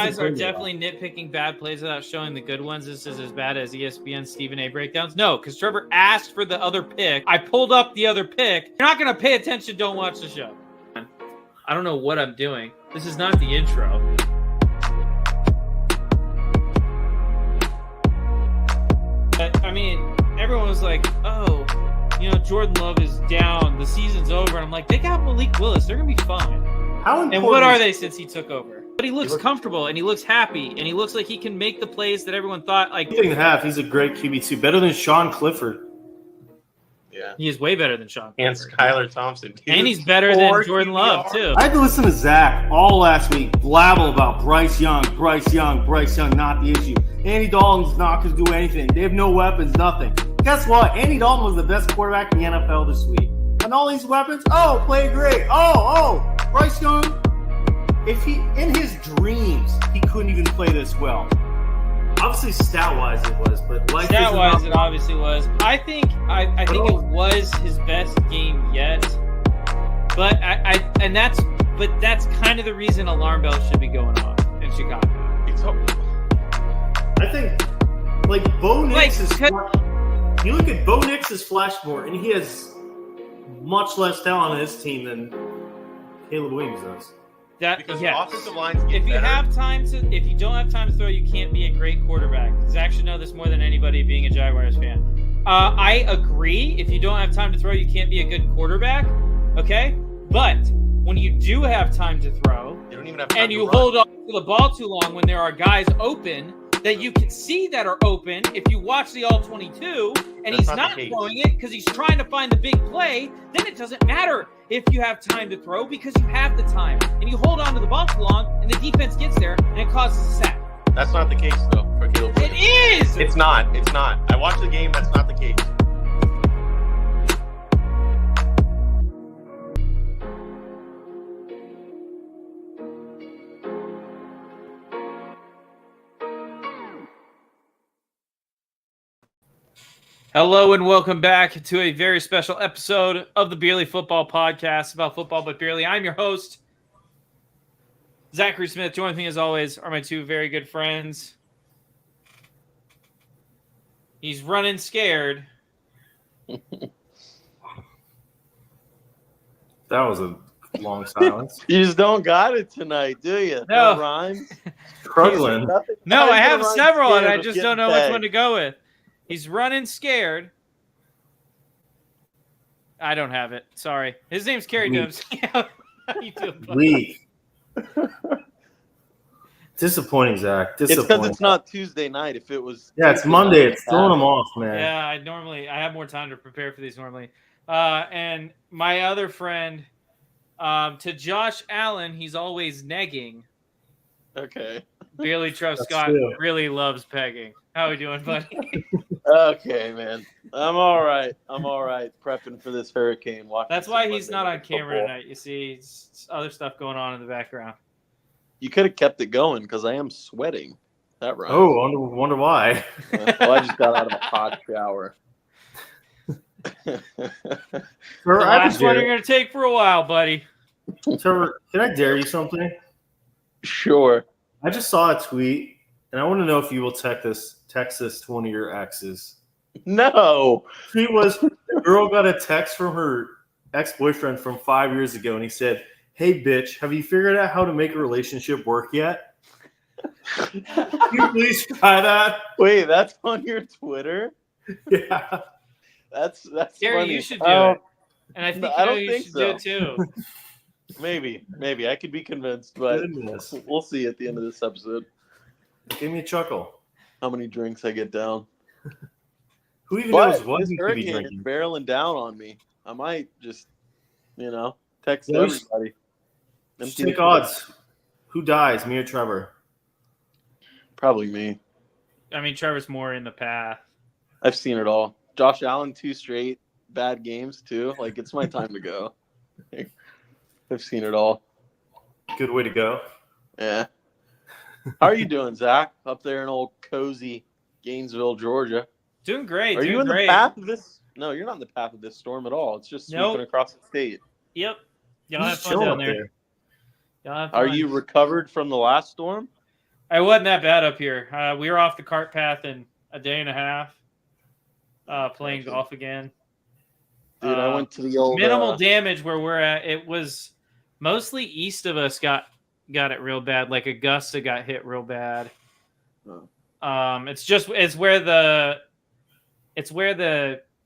guys are definitely nitpicking bad plays without showing the good ones. This is as bad as ESPN Stephen A breakdowns. No, because Trevor asked for the other pick. I pulled up the other pick. You're not going to pay attention. Don't watch the show. I don't know what I'm doing. This is not the intro. I mean, everyone was like, oh, Jordan Love is down. The season's over. And I'm like, they got Malik Willis. They're going to be fine. And what are they since he took over? But he looks comfortable, and he looks happy, and he looks like he can make the plays that everyone thought. Like, he's a great QB2. Better than Sean Clifford. Yeah. He is way better than Sean Clifford. And Skylar Thompson. And he's better than Jordan Love, too. I had to listen to Zach all last week blabble about Bryce Young, not the issue. Andy Dalton's not going to do anything. They have no weapons, nothing. Guess what? Andy Dalton was the best quarterback in the NFL this week. And all these weapons, play great. Bryce Young, if he, in his dreams, he couldn't even play this well. Obviously, stat-wise it was, but stat-wise it obviously was. I think it was his best game yet. But that's kind of the reason alarm bells should be going off in Chicago. I think, Bo Nix is. You look at Bo Nix's flashboard, and he has much less talent on his team than Caleb Williams does. Because offensive lines get if you better. if you don't have time to throw, you can't be a great quarterback. Zach should know this more than anybody, being a Jaguars fan. I agree. If you don't have time to throw, you can't be a good quarterback. Okay, but when you do have time to throw, you don't even have time and to you run. hold on to the ball too long when there are guys open that you can see that are open. If you watch the all 22 and he's not throwing it because he's trying to find the big play, then it doesn't matter if you have time to throw because you have the time and you hold on to the ball too long and the defense gets there and it causes a sack. That's not the case though for Caleb Williams. It is. It's not. I watched the game. That's not the case. Hello and welcome back to a very special episode of the Beerly Football Podcast about football but Beerly. I'm your host, Zachary Smith. Joining me as always are my two very good friends. He's running scared. That was a long silence. You just don't got it tonight, do you? No rhymes. Struggling. No, I have several and I just don't know which one to go with. He's running scared. I don't have it. Sorry. His name's Kerry Dubs. How you doing, buddy? Weak. Disappointing, Zach. It's because it's not Tuesday night. If it was, it's Monday. It's throwing them off, man. Yeah, I have more time to prepare for these normally. And my other friend, to Josh Allen, he's always negging. Okay. Billy Trev Scott really loves pegging. How are we doing, buddy? Okay, man. I'm all right. Prepping for this hurricane. That's why he's not on camera tonight. You see, it's other stuff going on in the background. You could have kept it going because I am sweating. That right? Oh, wonder why. Well, I just got out of a hot shower. The last one you're going to take for a while, buddy. Trevor, can I dare you something? Sure. I just saw a tweet, and I want to know if you will text this to one of your exes. No. The tweet was, the girl got a text from her ex-boyfriend from 5 years ago, and he said, "Hey, bitch, have you figured out how to make a relationship work yet?" Can you please try that? Wait, that's on your Twitter? Yeah. That's Gary, funny. you should do it. And I think you should so. do it too. Maybe. I could be convinced, but we'll see at the end of this episode. Give me a chuckle. How many drinks I get down. Who even knows what this he could be hurricane drinking? is barreling down on me. I might just, text everybody. Just take odds. Who dies, me or Trevor? Probably me. I mean, Trevor's more in the path. I've seen it all. Josh Allen, 2 straight bad games, too. It's my time to go. I've seen it all. Good way to go. Yeah. How are you doing, Zach? Up there in old cozy Gainesville, Georgia. Doing great. Are you in the path of this? No, you're not in the path of this storm at all. It's just sweeping across the state. Yep. Y'all have fun down there. Are you recovered from the last storm? It wasn't that bad up here. We were off the cart path in a day and a half, playing golf again. Dude, I went to the old minimal damage where we're at. It was mostly east of us got it real bad. Like Augusta got hit real bad. It's where the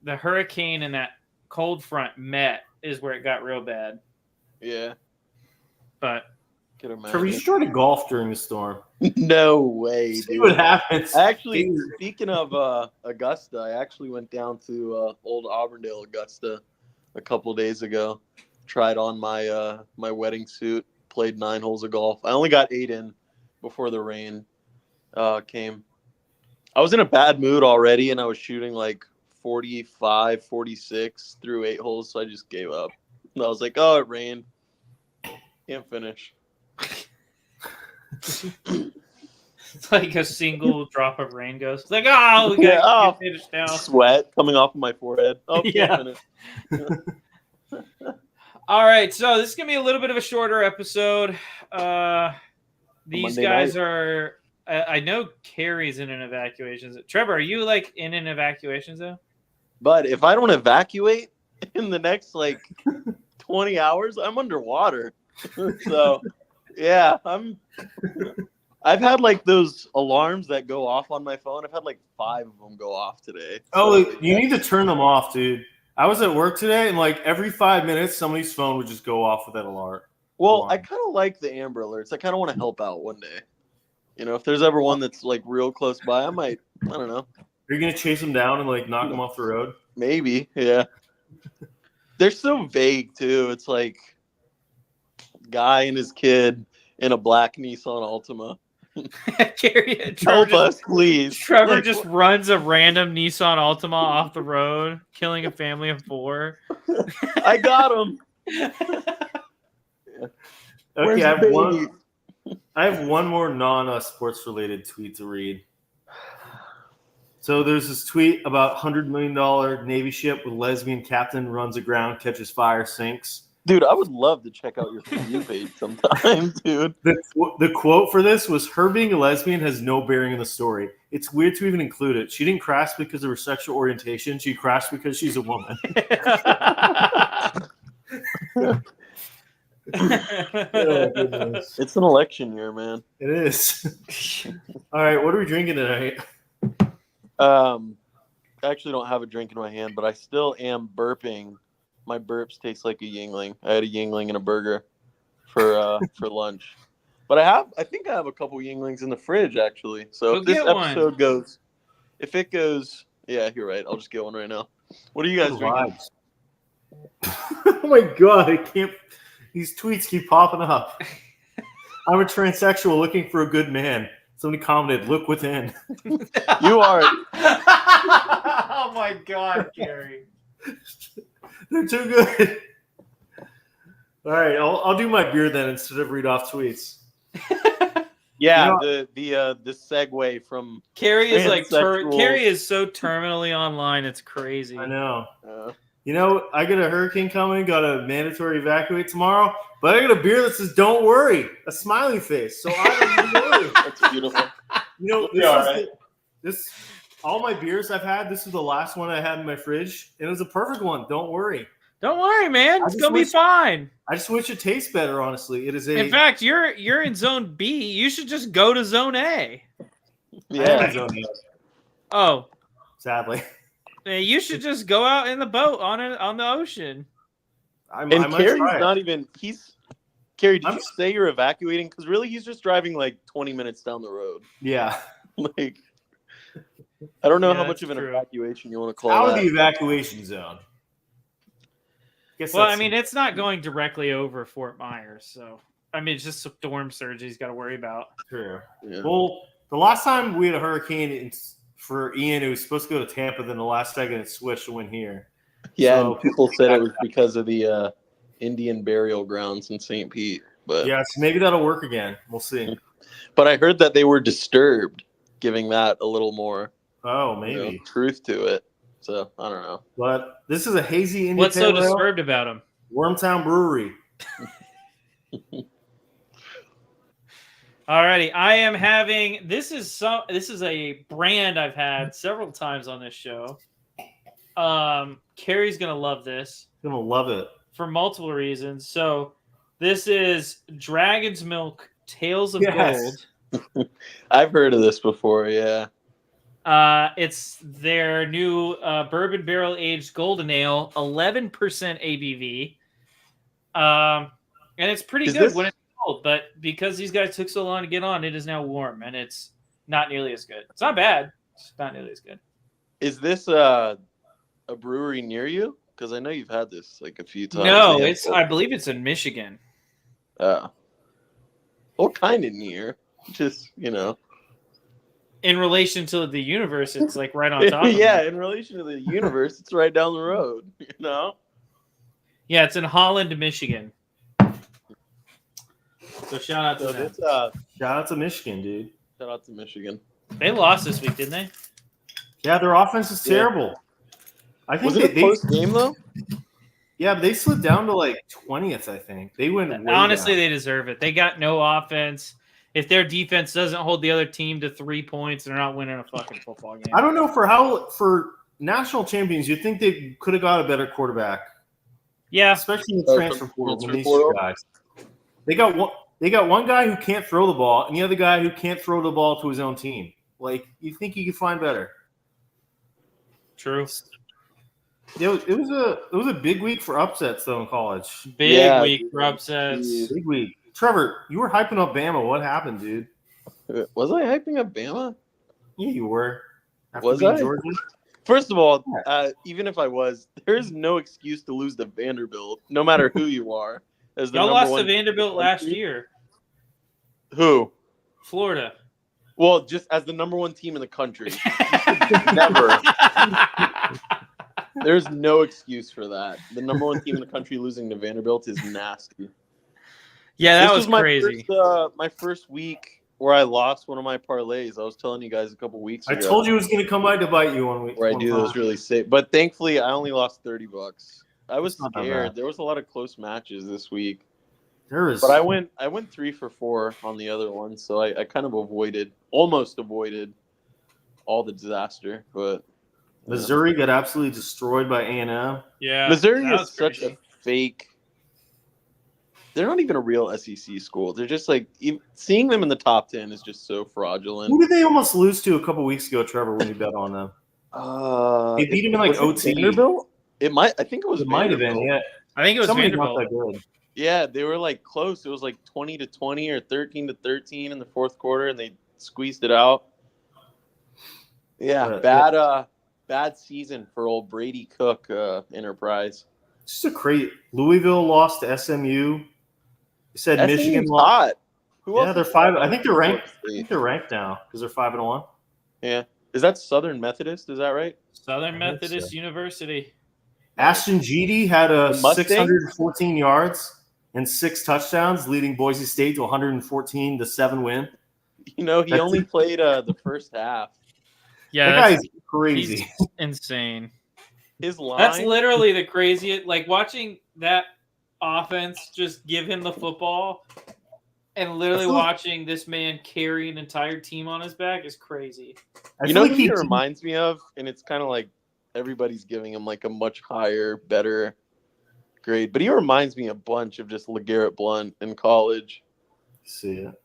hurricane and that cold front met is where it got real bad. Yeah. But Trevor, you should try to golf during the storm. No way, See dude. what happens. Actually, speaking of Augusta, I actually went down to old Auburndale, Augusta, a couple days ago. Tried on my my wedding suit. Played 9 holes of golf. I only got 8 in before the rain came. I was in a bad mood already, and I was shooting like 45, 46 through 8 holes, so I just gave up. And I was like, oh, it rained. Can't finish. it's like a single drop of rain goes. It's like, oh, we got to finish now. Sweat coming off of my forehead. Oh, yeah. All right, so this is going to be a little bit of a shorter episode. These guys are... I know Carrie's in an evacuation zone. Trevor, are you like in an evacuation zone? But if I don't evacuate in the next like 20 hours, I'm underwater. So, yeah, I've had like those alarms that go off on my phone. I've had like 5 of them go off today. Oh, you need to turn them off, dude. I was at work today, and like every 5 minutes, somebody's phone would just go off with that alert. Well, I kind of like the Amber Alerts. I kind of want to help out one day. You know, if there's ever one that's like real close by, I don't know. Are you going to chase them down and like knock them off the road? Maybe, yeah. They're so vague, too. It's like guy and his kid in a black Nissan Altima. Help us, please. Trevor just runs a random Nissan Altima off the road, killing a family of 4. I got him. Okay, I have one more non-sports related tweet to read. So there's this tweet about $100 million Navy ship with lesbian captain runs aground, catches fire, sinks. Dude, I would love to check out your For You page sometime, dude. The quote for this was, her being a lesbian has no bearing in the story. It's weird to even include it. She didn't crash because of her sexual orientation. She crashed because she's a woman. Oh, goodness. It's an election year, man. It is. All right, what are we drinking tonight? I actually don't have a drink in my hand, but I still am burping. My burps taste like a Yingling. I had a Yingling and a burger for lunch. But I think I have a couple Yinglings in the fridge actually. So if this episode goes, yeah, you're right. I'll just get one right now. What are you guys drinking? Oh my god, I can't. These tweets keep popping up. I'm a transsexual looking for a good man. Somebody commented, look within. You are. Oh my god, Gary. They're too good. All right, I'll do my beer then instead of read off tweets. Yeah, the segue from Carrie is like Carrie is so terminally online, it's crazy. I know. I got a hurricane coming, got a mandatory evacuate tomorrow, but I got a beer that says "Don't worry," a smiley face. So I don't even worry. That's beautiful. This all my beers I've had. This is the last one I had in my fridge, and it was a perfect one. Don't worry. Don't worry, man. It's gonna be fine. I just wish it tastes better. Honestly, it is. In fact, you're in Zone B. You should just go to Zone A. Yeah. Zone A. Oh, sadly. You should just go out in the boat on the ocean. Carrie's not even. Carrie, did you say you're evacuating? Because really, he's just driving like 20 minutes down the road. Yeah. Like, I don't know how much of an evacuation you want to call out that. of the evacuation zone. Well, I mean, it's not going directly over Fort Myers, so I mean, it's just a storm surge he's got to worry about. True. Yeah. Well, the last time we had a hurricane for Ian, it was supposed to go to Tampa. Then the last second, it switched and went here. Yeah, so, and people said it was because of the Indian burial grounds in St. Pete. But yeah, so maybe that'll work again. We'll see. But I heard that they were disturbed, giving that a little more truth to it. So I don't know. But this is a hazy Indian. What's so disturbed about him? Wormtown Brewery. Alrighty, I am having this is a brand I've had several times on this show. Carrie's gonna love this. Gonna love it for multiple reasons. So this is Dragon's Milk Tales of Gold. I've heard of this before, yeah. It's their new bourbon barrel aged golden ale, 11% ABV. And it's pretty good when it's cold, but because these guys took so long to get on, it is now warm and it's not nearly as good. It's not bad. It's not nearly as good. Is this a brewery near you? Because I know you've had this like a few times. No, I believe it's in Michigan. Well, kind of near. Just, in relation to the universe, it's like right on top. Yeah, in relation to the universe, it's right down the road. Yeah, it's in Holland, Michigan. So shout out to them. Shout out to Michigan, dude. Shout out to Michigan. They lost this week, didn't they? Yeah, their offense is terrible. I think was it a close game though? Yeah, but they slid down to like 20th. I think they went. Honestly, they deserve it. They got no offense. If their defense doesn't hold the other team to 3 points, they're not winning a fucking football game. I don't know for national champions, you'd think they could have got a better quarterback. Yeah, especially in the transfer portal. These guys, they got one guy who can't throw the ball, and the other guy who can't throw the ball to his own team. Like, you think you could find better? True. It was a big week for upsets though in college. Big week for upsets. Big week. Trevor, you were hyping up Bama. What happened, dude? Was I hyping up Bama? Yeah, you were. Was I? Georgia? First of all, even if I was, there's no excuse to lose to Vanderbilt, no matter who you are. Y'all lost to Vanderbilt last year. Who? Florida. Well, just as the number one team in the country. Never. There's no excuse for that. The number one team in the country losing to Vanderbilt is nasty. Yeah, that was crazy. My first week where I lost one of my parlays. I was telling you guys a couple weeks ago. I told you it was going to come by to bite you 1 week. Where I do those really safe. But thankfully, I only lost $30. I was scared. There was a lot of close matches this week. But I went 3 for 4 on the other one, so I kind of almost avoided all the disaster. But Missouri got absolutely destroyed by A&M. Yeah, Missouri is such a fake. They're not even a real SEC school. They're just like seeing them in the top 10 is just so fraudulent. Who did they almost lose to a couple weeks ago, Trevor? When you bet on them, they beat them in like OT. Vanderbilt? It might. I think it was. It might have been. Yeah, I think it was Vanderbilt. Not that good. Yeah, they were like close. It was like 20-20 or 13-13 in the fourth quarter, and they squeezed it out. Yeah, bad season for old Brady Cook Enterprise. Just a crazy. Louisville lost to SMU. You said SMU's Michigan lost. Yeah, they're 5. I think they're ranked. I think they're ranked now because they're 5-1. Yeah, is that Southern Methodist? Is that right? Southern Methodist University. Ashton Jeedy had 614 yards and 6 touchdowns, leading Boise State to 114-7 win. He only played the first half. Yeah, that guy's crazy. He's insane. His line. That's literally the craziest. Like watching that offense just give him the football and literally watching this man carry an entire team on his back is crazy. You know who he reminds me of? And it's kind of like everybody's giving him like a much higher, better grade. But he reminds me a bunch of just LeGarrette Blount in college. See it.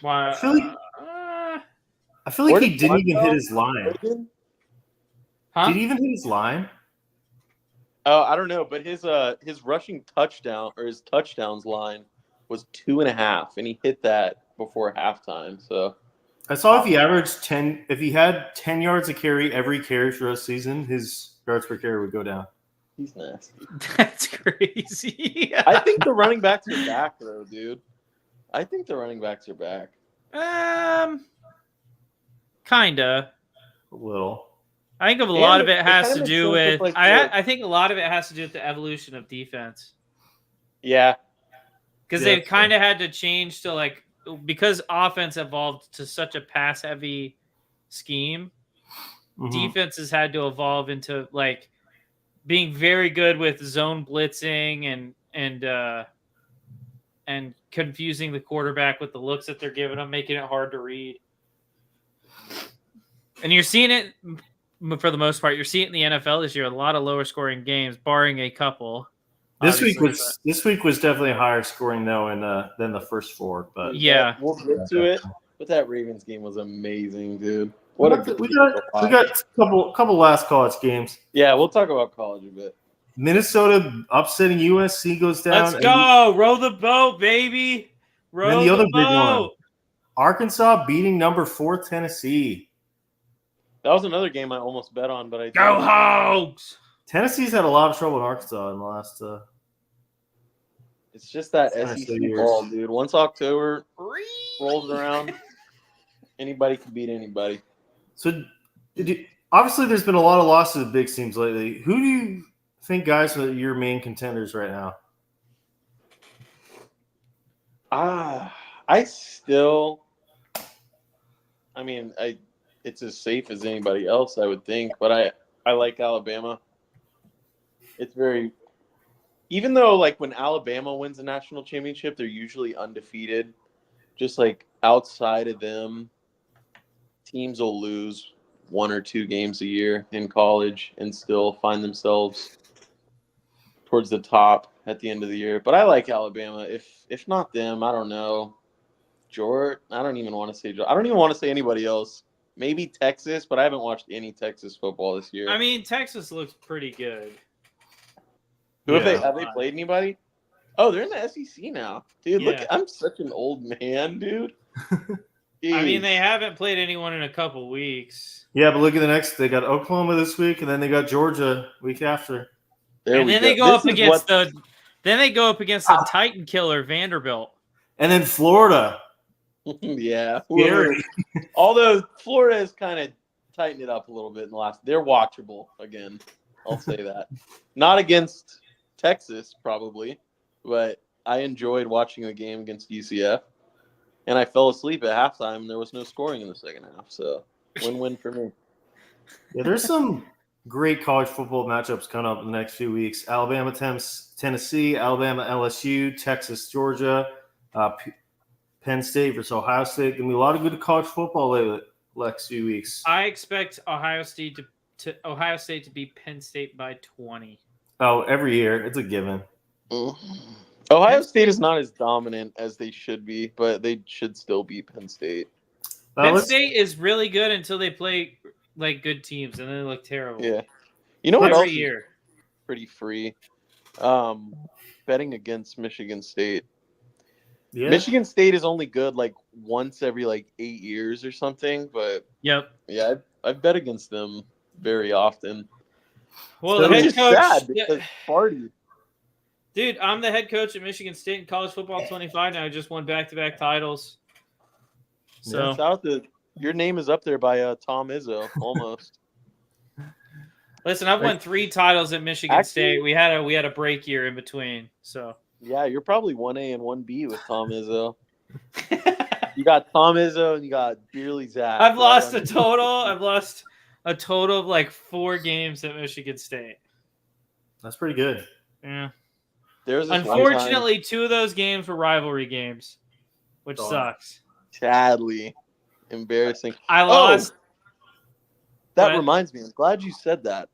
Why? I feel like he didn't even hit his line. Huh? Did he even hit his line? Oh, I don't know, but his rushing touchdown or his touchdowns line was 2.5, and he hit that before halftime. So I saw if he averaged 10, if he had 10 yards a carry every carry for a season, his yards per carry would go down. He's nasty. That's crazy. I think the running backs are back, though, dude. I think the running backs are back. Kinda. A little. I think a lot of it has to do with. I think a lot of it has to do with the evolution of defense. Yeah, because they've kind of had to change to because offense evolved to such a pass-heavy scheme. Mm-hmm. Defenses had to evolve into being very good with zone blitzing and and confusing the quarterback with the looks that they're giving him, making it hard to read. And you're seeing it for the most part. You're seeing it in the NFL this year. A lot of lower scoring games, barring a couple. This week was definitely higher scoring though than the first four. But yeah, we'll get to it. But that Ravens game was amazing, dude. We got a couple last college games. Yeah, we'll talk about college a bit. Minnesota upsetting USC goes down. Let's go. Row the boat, baby. Row the other big one. Arkansas beating number 4 Tennessee. That was another game I almost bet on, but I go Hogs. Tennessee's had a lot of trouble in Arkansas in the last. It's just that SEC ball, dude. Once October rolls around, anybody can beat anybody. So, obviously, there's been a lot of losses of big teams lately. Who do you think, guys, are your main contenders right now? It's as safe as anybody else, I would think. But I like Alabama. It's very, even though like when Alabama wins a national championship, they're usually undefeated. Just like outside of them, teams will lose 1 or 2 games a year in college and still find themselves towards the top at the end of the year. But I like Alabama. If not them, I don't know. Georgia, I don't even want to say Georgia. I don't even want to say anybody else. Maybe Texas, but I haven't watched any Texas football this year. I mean, Texas looks pretty good. Have they played anybody? Oh, they're in the SEC now. Dude, look, I'm such an old man, dude. I mean, they haven't played anyone in a couple weeks. Yeah, but look at the next. They got Oklahoma this week, and then they got Georgia week after. Then they go up against the Titan killer Vanderbilt, and then Florida. Yeah, scary. Although Florida has kind of tightened it up a little bit in the last. They're watchable again. I'll say that. Not against Texas, probably, but I enjoyed watching the game against UCF, and I fell asleep at halftime. And there was no scoring in the second half, so win-win for me. Yeah, there's some great college football matchups coming up in the next few weeks. Alabama, Tennessee, Alabama, LSU, Texas, Georgia, Penn State versus Ohio State. Gonna be a lot of good college football the next few weeks. I expect Ohio State to beat Penn State by 20. Oh, every year it's a given. Ohio State is not as dominant as they should be, but they should still beat Penn State. Penn State is really good until they play like good teams, and then they look terrible. Yeah, you know what every else year is pretty free? Betting against Michigan State. Yeah. Michigan State is only good like once every like 8 years or something, but yeah, I've bet against them very often. Well, the head coach, sad because party. Dude, I'm the head coach at Michigan State in college football 25 now. I just won back-to-back titles. So your name is up there by Tom Izzo almost. Listen, I've won 3 titles at Michigan State. We had a break year in between, so. Yeah, you're probably 1A and 1B with Tom Izzo. You got Tom Izzo and you got Beerly Zach. I've lost a total of like 4 games at Michigan State. That's pretty good. Yeah. Unfortunately, 2 of those games were rivalry games, which sucks. Sadly. Embarrassing. I lost. That reminds me. I'm glad you said that.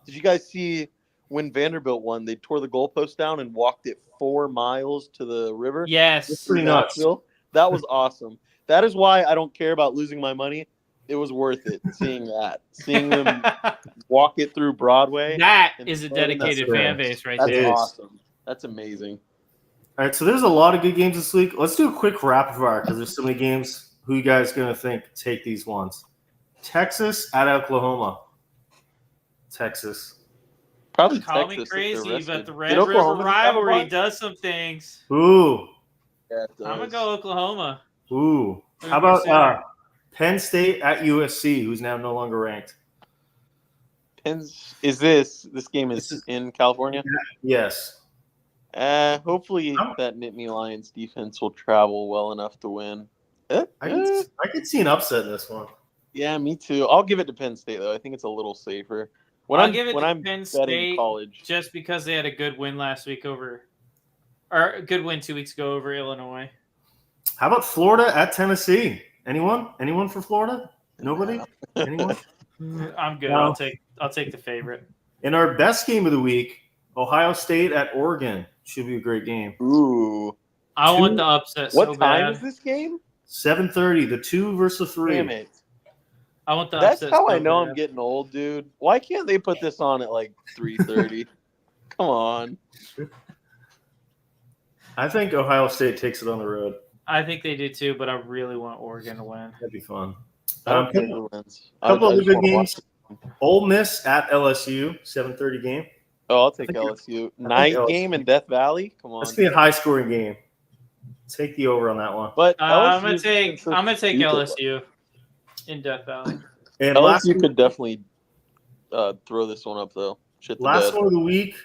Did you guys see when Vanderbilt won, they tore the goalpost down and walked it 4 miles to the river? Yes. That's pretty nuts. That was awesome. That is why I don't care about losing my money. It was worth it seeing that. Seeing them walk it through Broadway. That is a dedicated fan base right there. That's awesome. That's amazing. All right, so there's a lot of good games this week. Let's do a quick rapid fire because there's so many games. Who you guys going to think take these ones? Texas at Oklahoma. Texas. Probably Call Texas. Me crazy, but the Red River rivalry does some things. Ooh. Yeah, I'm going to go Oklahoma. Ooh. How about Penn State at USC, who's now no longer ranked? This game is in California? Yes. Hopefully that Nittany Lions defense will travel well enough to win. I could see an upset in this one. Yeah, me too. I'll give it to Penn State, though. I think it's a little safer. I'll give it to Penn State college, just because they had a good win last week over or a good win 2 weeks ago over Illinois. How about Florida at Tennessee? Anyone for Florida? Nobody? Anyone? I'm good. No. I'll take the favorite. In our best game of the week, Ohio State at Oregon should be a great game. Ooh. I want the upset. What so time bad. is this game? 7:30. The 2 versus the 3. Damn it. I want the That's upset. how so I know bad. I'm getting old, dude. Why can't they put this on at like 3:30? Come on. I think Ohio State takes it on the road. I think they do too, but I really want Oregon to win. That'd be fun. I don't care who wins. Couple I of just good wanna games. Ole Miss at LSU, 7:30 game. Oh, I'll take I think LSU. Night LSU. game in Death Valley. Come on. That's gonna be a high scoring game. Take the over on that one. But I'm LSU gonna take stupid. LSU in Death Valley. And last LSU could definitely throw this one up though. Shit the last bed. one of the week.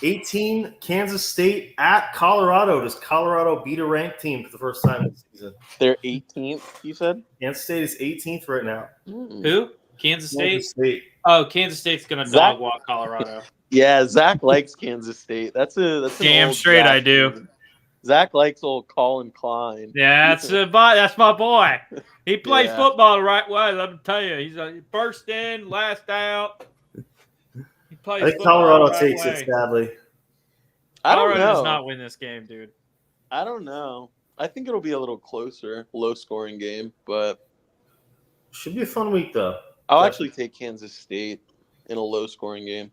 18 Kansas State at Colorado. Does Colorado beat a ranked team for the first time this season? They're 18th, you said? Kansas State is 18th right now. Who? Kansas State? Kansas State. Oh, Kansas State's gonna Zach- dog walk Colorado. Yeah, Zach likes Kansas State. That's an Damn old straight Zach I do. thing. Zach likes old Colin Klein. Yeah, that's my boy. He plays Yeah. football the right way. Let me tell you, he's a first in, last out. He plays I think football Colorado the right takes way. it, sadly. I don't Colorado know. does not win this game, dude. I don't know. I think it'll be a little closer, low scoring game, but Should be a fun week, though. I'll Yeah. actually take Kansas State in a low scoring game.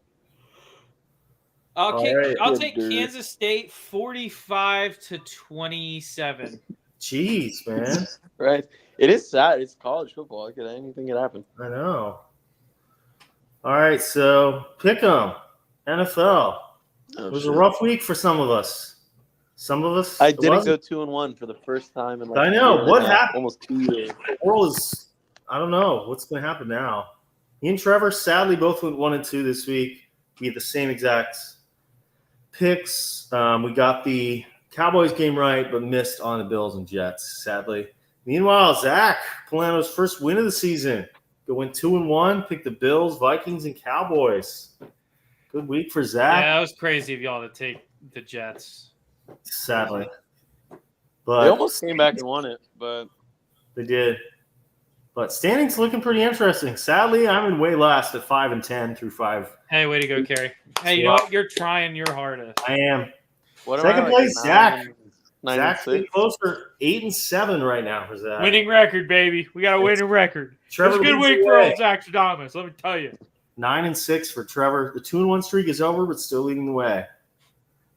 I'll All take right. I'll Good take dude. Kansas State 45-27. Jeez, man. Right. It is sad. It's college football. Anything could happen. I know. All right, so pick 'em. NFL. Oh, It was a shit. rough week for some of us. Some of us. I it didn't wasn't. go 2-1 for the first time in I a know. year and a What half, happened? Almost 2 years. The world is. I don't know what's going to happen now. Me and Trevor sadly both went 1-2 this week. We had the same exact picks. We got the Cowboys game right, but missed on the Bills and Jets. Sadly. Meanwhile, Zach Polano's first win of the season. Go win 2-1. Pick the Bills, Vikings, and Cowboys. Good week for Zach. Yeah, that was crazy of y'all to take the Jets. Sadly, They but almost came back and won it, but they did. But standings looking pretty interesting. Sadly, I'm in way last at 5-10 through 5. Hey, way to go, Kerry. Hey, you know what? You're trying your hardest. I am. what Second am I, place, Zach. 9 and Zach's getting 6? closer. 8-7 right now for Zach. Winning record, baby. We got a winning record. Trevor It's a good leads week the for way. old Zach Stradamus, let me tell you. 9-6 for Trevor. The 2-1 streak is over, but still leading the way.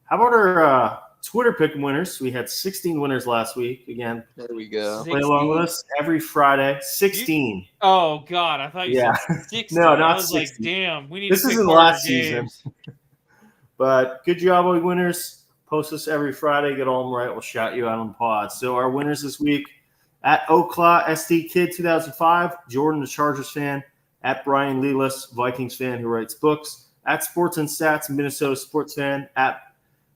How about our Twitter pick winners? We had 16 winners last week. Again, There we go. play along with us every Friday. 16. Oh, God. I thought you Yeah. said 60. No, not I was 60. like, damn. We need This to pick isn't harder last season. games. But good job, all winners. Post us every Friday. Get all them right. We'll shout you out on the pod. So our winners this week at Okla SD Kid 2005, Jordan the Chargers fan, at Brian Lelis, Vikings fan who writes books, at Sports and Stats, Minnesota sports fan, at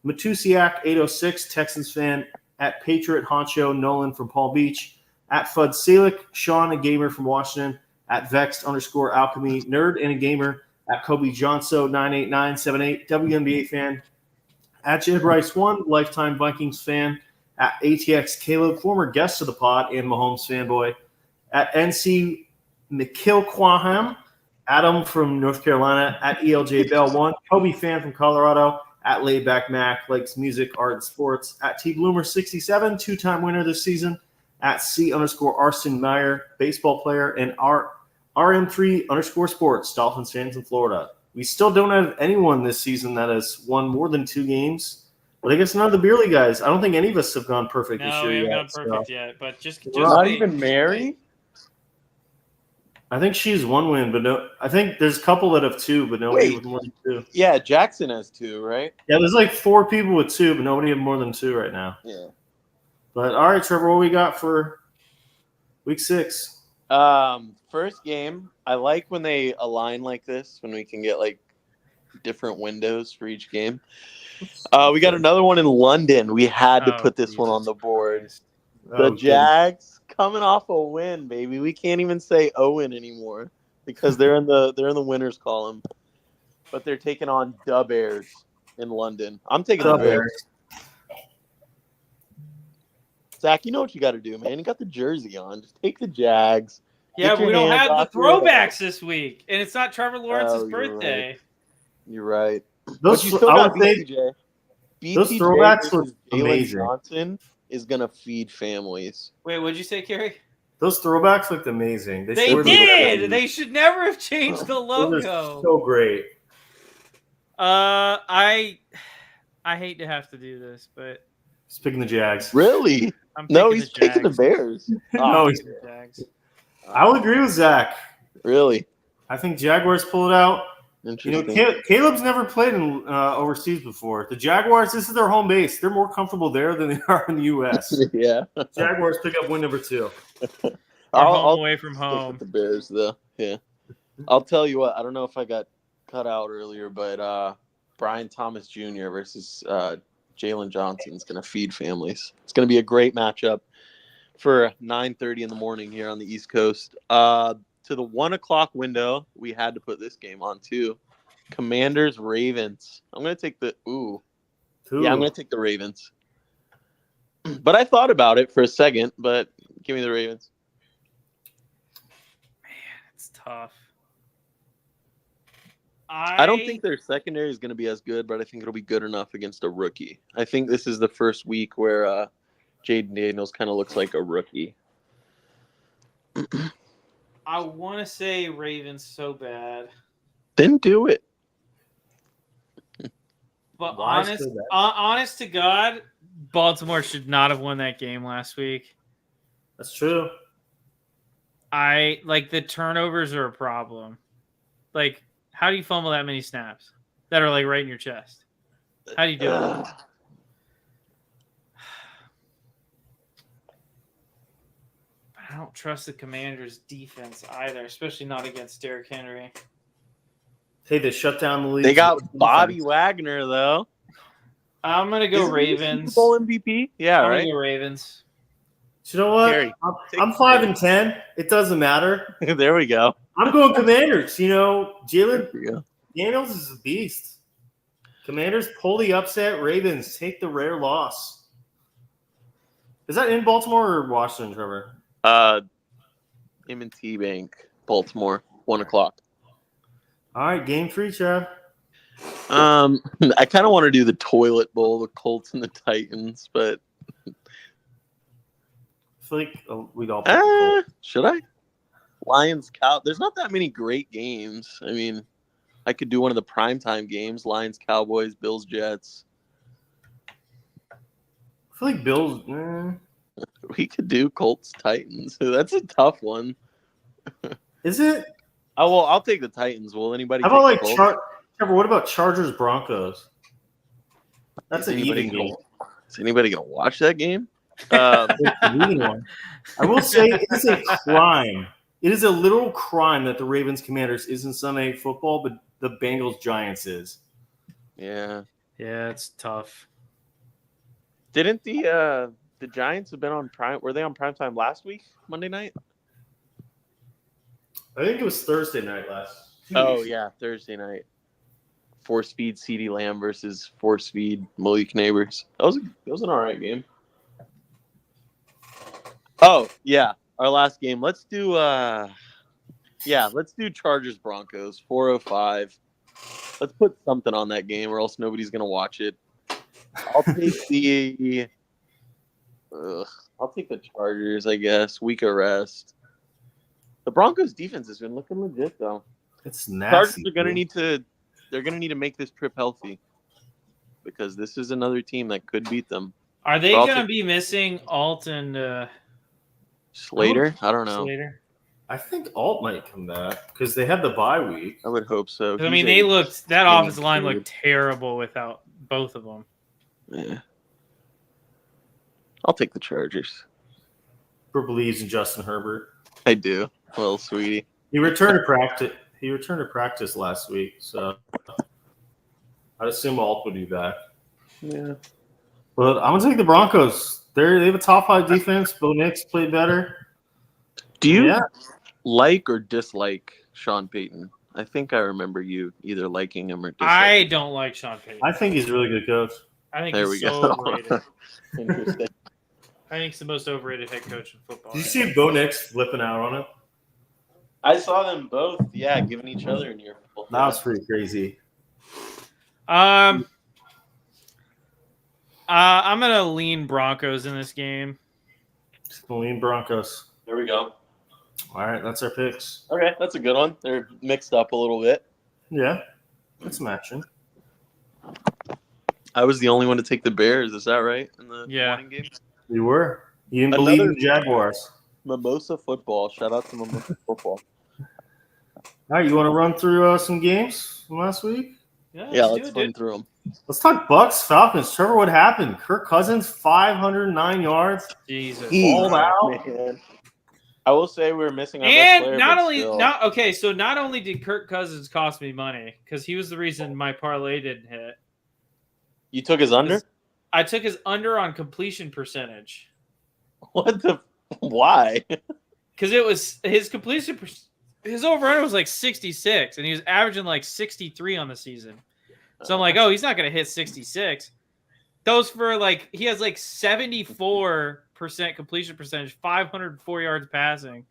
Matusiak 806, Texans fan, at Patriot Honcho Nolan from Palm Beach, at Fud Selick, Sean a gamer from Washington, at Vext_Alchemy, Nerd and a gamer, at Kobe Johnso 98978, WNBA fan, at Jed Rice 1, lifetime Vikings fan, at ATX Caleb, former guest of the pod and Mahomes fanboy, at NC McKilquaham, Adam from North Carolina, at ELJ Bell 1, Kobe fan from Colorado, at Laidback Mac, likes music, art, and sports, at T Bloomer 67, two-time winner this season, at C_Arston Meyer, baseball player, and RM3_sports, Dolphins fans in Florida. We still don't have anyone this season that has won more than 2 games. But I guess none of the Beerly guys. I don't think any of us have gone perfect this No, year we haven't yet. gone perfect yet. But just Not wait. even Mary? I think she's 1 win, but no. I think there's a couple that have 2, but nobody Wait. with more than 2. Yeah, Jackson has 2, right? Yeah, there's like 4 people with 2, but nobody have more than 2 right now. Yeah. But all right, Trevor, what we got for week 6? First game, I like when they align like this, when we can get like different windows for each game. We got another one in London. We had to put this one on the board. The Jags coming off a win, baby. We can't even say Owen anymore because they're in the winners column. But they're taking on the Bears in London. I'm taking the Bears. Zach, you know what you got to do, man. You got the jersey on. Just take the Jags. Yeah, but we don't have the throwbacks this week, and it's not Trevor Lawrence's birthday. You're right. Those, but you still got BTJ. Those throwbacks were amazing. Johnson is gonna feed families. Wait, what'd you say, Kerry? Those throwbacks looked amazing. They did. They should never have changed the logo. So great. I hate to have to do this, but he's picking the Jags. Really? No, he's picking the Bears. No, he's the Jags. I would agree with Zach. Really? I think Jaguars pull it out. Interesting. You know, Caleb's never played in overseas before. The Jaguars, this is their home base. They're more comfortable there than they are in the U.S. Yeah. Jaguars pick up win number 2. I'll away from home. With the Bears, though. Yeah. I'll tell you what. I don't know if I got cut out earlier, but Brian Thomas Jr. versus Jalen Johnson is going to feed families. It's going to be a great matchup for 9:30 in the morning here on the East Coast. To the 1 o'clock window, we had to put this game on too. Commanders Ravens. I'm gonna take the I'm gonna take the Ravens. But I thought about it for a second, but give me the Ravens. Man, it's tough. I don't think their secondary is gonna be as good, but I think it'll be good enough against a rookie. I think this is the first week where Jaden Daniels kind of looks like a rookie. I want to say Ravens so bad. Then do it. But honest to God, Baltimore should not have won that game last week. That's true. The turnovers are a problem. Like, how do you fumble that many snaps that are like right in your chest? How do you do it? I don't trust the Commanders' defense either, especially not against Derrick Henry. Hey, they shut down the league. They got Bobby Wagner, though. I'm going to go Ravens. Super Bowl MVP? Yeah, I'm right? going to go Ravens. You know what? Gary, I'm 5-10. It doesn't matter. There we go. I'm going Commanders. You know, Jalen Daniels is a beast. Commanders pull the upset. Ravens take the rare loss. Is that in Baltimore or Washington, Trevor? M&T Bank, Baltimore, 1 o'clock. All right, game 3, Chad. I kind of want to do the toilet bowl, the Colts and the Titans, but I feel like we'd all. Should I? Lions, Cow. There's not that many great games. I mean, I could do one of the primetime games: Lions, Cowboys, Bills, Jets. I feel like Bills. We could do Colts, Titans. That's a tough one. Is it? Oh well, I'll take the Titans. Will anybody? How about Trevor? What about Chargers, Broncos? That's an even game. Is anybody gonna watch that game? I will say it is a crime. It is a literal crime that the Ravens Commanders isn't Sunday football, but the Bengals Giants is. Yeah. Yeah, it's tough. Didn't the Giants have been on prime? Were they on primetime last week, Monday night? I think it was Thursday night last. Yeah, Thursday night. Force feed CeeDee Lamb versus force feed Malik Neighbors. That was an all right game. Oh yeah, our last game. Let's do Chargers Broncos 4:05. Let's put something on that game, or else nobody's gonna watch it. I'll take the Chargers, I guess. Week of rest. The Broncos defense has been looking legit though. It's nasty. Chargers are gonna need to make this trip healthy because this is another team that could beat them. Are they gonna be missing Alt and Slater? I don't know. Slater? I think Alt might come back because they had the bye week. I would hope so. I mean, that offensive line looked terrible without both of them. Yeah. I'll take the Chargers. Who believes in Justin Herbert? I do. Well, sweetie. He returned to practice. He returned to practice last week, so I'd assume Alt would be back. Yeah. But I'm gonna take the Broncos. They have a top 5 defense. Bo Nix played better. Do you like or dislike Sean Payton? I think I remember you either liking him or disliking him. I don't like Sean Payton. I think he's a really good coach. I think he's so overrated. Interesting. I think he's the most overrated head coach in football. Did you see Bo Nix flipping out on it? I saw them both, giving each other an earful. That was pretty crazy. I'm gonna lean Broncos in this game. Lean Broncos. There we go. All right, that's our picks. Okay, that's a good one. They're mixed up a little bit. Yeah, that's matching. I was the only one to take the Bears. Is that right? In the morning game? You were. You didn't believe in the Jaguars. Mimosa football. Shout out to Mimosa football. All right, you want to run through some games from last week? Yeah, let's run through them. Let's talk Bucks, Falcons. Trevor, what happened? Kirk Cousins, 509 yards. Jesus. Balled out. Man. I will say we're missing our and best player. Not only did Kirk Cousins cost me money because he was the reason my parlay didn't hit. You took his under? I took his under on completion percentage. What the? Why? Because it was his completion. His over-under was like 66, and he was averaging like 63 on the season. So I'm like, oh, he's not going to hit 66. Those for like he has like 74% completion percentage, 504 yards passing.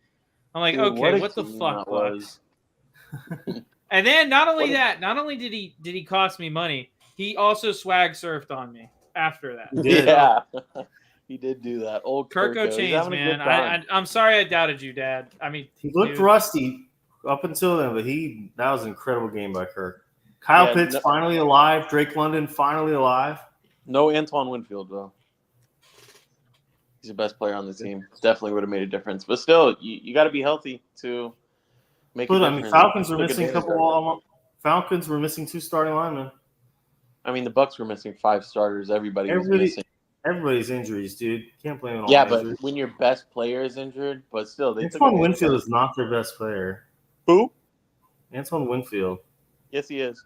I'm like, dude, okay, what the fuck, Bucks? And then not only did he cost me money, he also swag surfed on me after that. Yeah, he did do that. Old Kirko Chains, man. I'm sorry I doubted you, Dad. I mean, he looked rusty up until then, but that was an incredible game by Kirk. Kyle Pitts finally alive. Drake London finally alive. No Antoine Winfield though. He's the best player on the team. Definitely would have made a difference. But still, you got to be healthy to make a difference. I mean, Falcons were missing Falcons were missing 2 starting linemen. I mean, the Bucks were missing 5 starters. Everybody was missing. Everybody's injuries, dude. Can't blame it on injuries. But when your best player is injured, but still, Antoine Winfield is not their best player. Who? Antoine Winfield. Yes, he is.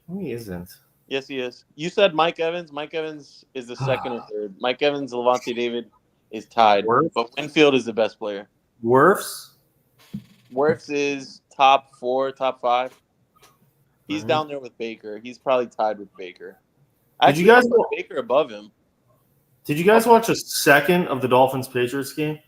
No, he isn't. Yes, he is. You said Mike Evans. Mike Evans is the second or third. Mike Evans, Levante David is tied. But Winfield is the best player. Wirfs is top 4, top 5. He's down there with Baker. He's probably tied with Baker. Did you guys put Baker above him? Did you guys watch a second of the Dolphins-Patriots game?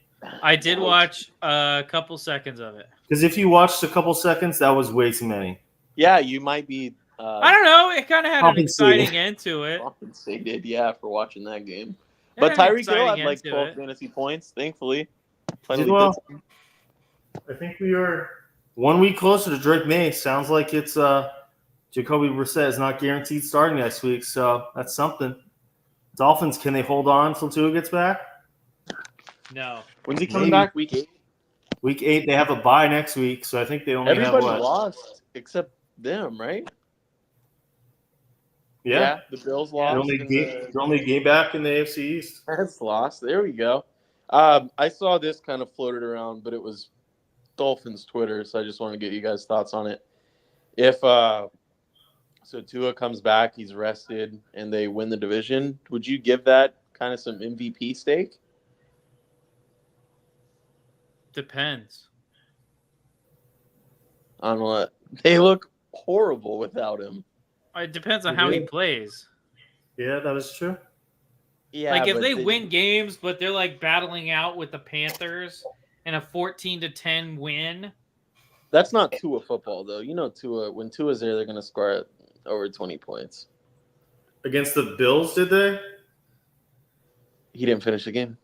I did watch a couple seconds of it. Because if you watched a couple seconds, that was way too many. Yeah, you might be. I don't know. It kind of had an exciting end to it. Compensated, for watching that game. But Tyreek Hill had like 12 fantasy points, thankfully. I think we are 1 week closer to Drake May. Sounds like it's Jacoby Brissett is not guaranteed starting next week, so that's something. Dolphins, can they hold on until Tua gets back? No. When's he coming back? Week 8? Week 8. They have a bye next week, so I think they only Everybody have lost except them, right? Yeah. The Bills lost. The only game back in the AFC East. That's lost. There we go. I saw this kind of floated around, but it was Dolphins Twitter, so I just want to get you guys' thoughts on it. If so Tua comes back, he's rested, and they win the division, would you give that kind of some MVP stake? Depends. I don't know what. They look horrible without him. It depends on how he plays. Yeah, that is true. Yeah, like if they win games, but they're like battling out with the Panthers and a 14-10 win. That's not Tua football, though. You know, when Tua's there, they're going to score over 20 points. Against the Bills, did they? He didn't finish the game.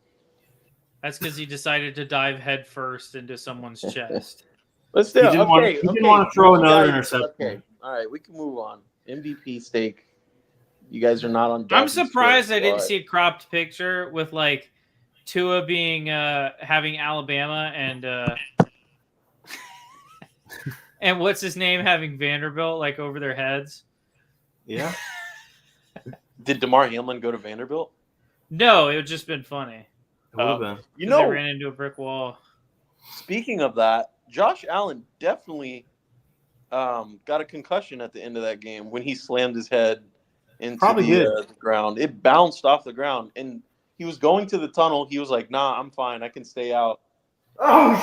That's because he decided to dive headfirst into someone's chest. But still, he didn't want to throw another interception. Okay, all right, we can move on. MVP stake. You guys are not on. I'm surprised I didn't see a cropped picture with like Tua being having Alabama and and what's his name having Vanderbilt like over their heads. Yeah. Did DeMar Hamlin go to Vanderbilt? No, it would just been funny. You know, they ran into a brick wall. Speaking of that, Josh Allen definitely got a concussion at the end of that game when he slammed his head into the ground. It bounced off the ground, and he was going to the tunnel. He was like, "Nah, I'm fine. I can stay out."